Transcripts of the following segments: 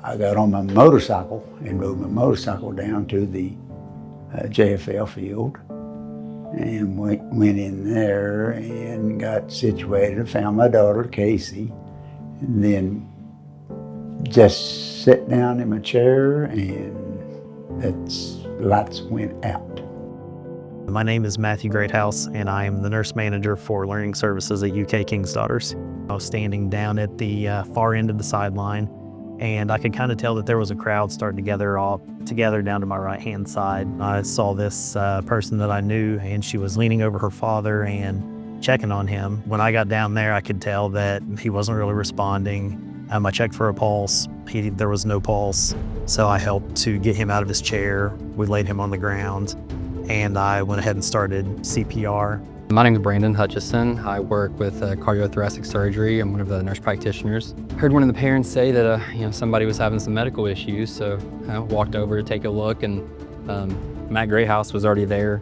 I got on my motorcycle and rode my motorcycle down to the JFL field and went in there and got situated, found my daughter, Casey, and then just sat down in my chair and lights went out. My name is Matthew Greathouse, and I am the nurse manager for Learning Services at UK King's Daughters. I was standing down at the far end of the sideline, and I could kind of tell that there was a crowd starting to gather all together down to my right-hand side. I saw this person that I knew, and she was leaning over her father and checking on him. When I got down there, I could tell that he wasn't really responding. I checked for a pulse. There was no pulse, so I helped to get him out of his chair. We laid him on the ground, and I went ahead and started CPR. My name is Brandon Hutchison. I work with cardiothoracic surgery. I'm one of the nurse practitioners. Heard one of the parents say that somebody was having some medical issues, so I walked over to take a look, and Matt Greathouse was already there.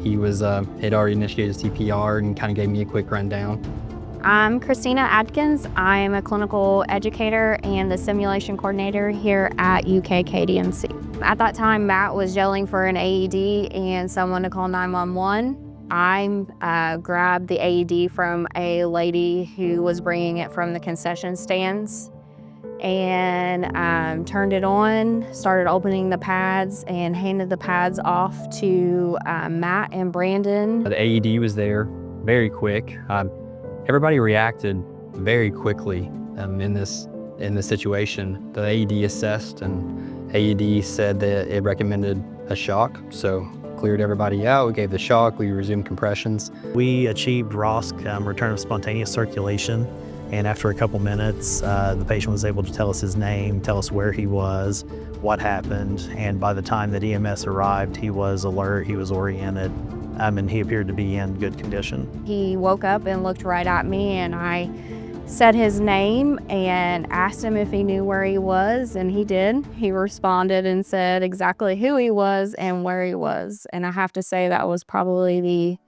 He had already initiated CPR and kind of gave me a quick rundown. I'm Christina Adkins. I'm a clinical educator and the simulation coordinator here at UK KDMC. At that time, Matt was yelling for an AED and someone to call 911. I grabbed the AED from a lady who was bringing it from the concession stands and turned it on, started opening the pads, and handed the pads off to Matt and Brandon. The AED was there very quick. Everybody reacted very quickly in this situation. The AED assessed, and AED said that it recommended a shock, so cleared everybody out. We gave the shock, we resumed compressions. We achieved ROSC, return of spontaneous circulation, and after a couple minutes, the patient was able to tell us his name, tell us where he was, what happened, and by the time that EMS arrived, he was alert, he was oriented, and he appeared to be in good condition. He woke up and looked right at me, and I said his name and asked him if he knew where he was, and he did. He responded and said exactly who he was and where he was. And I have to say that was probably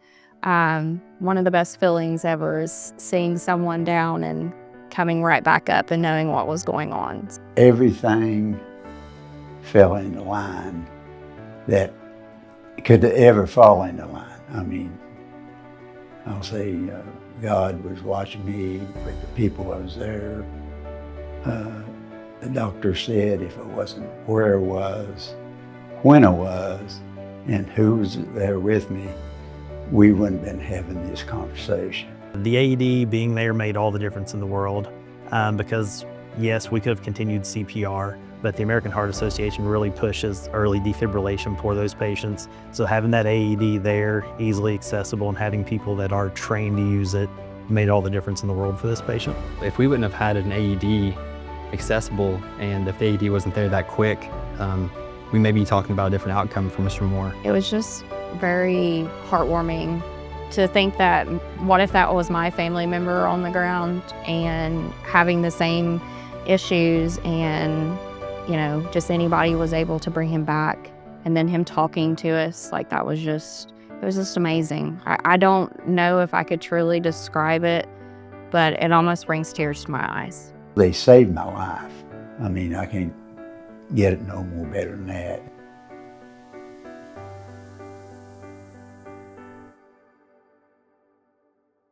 one of the best feelings ever, is seeing someone down and coming right back up and knowing what was going on. Everything fell into line that could ever fall into line. I mean, I'll say God was watching me with the people I was there. The doctor said if it wasn't where I was, when I was, and who was there with me, we wouldn't have been having this conversation. The AED being there made all the difference in the world because yes, we could have continued CPR, but the American Heart Association really pushes early defibrillation for those patients. So having that AED there, easily accessible, and having people that are trained to use it made all the difference in the world for this patient. If we wouldn't have had an AED accessible, and if the AED wasn't there that quick, we may be talking about a different outcome for Mr. Moore. It was just very heartwarming to think that, what if that was my family member on the ground and having the same issues, and just anybody was able to bring him back, and then him talking to us, like, it was just amazing. I don't know if I could truly describe it, but it almost brings tears to my eyes. They saved my life. I mean, I can't get it no more better than that.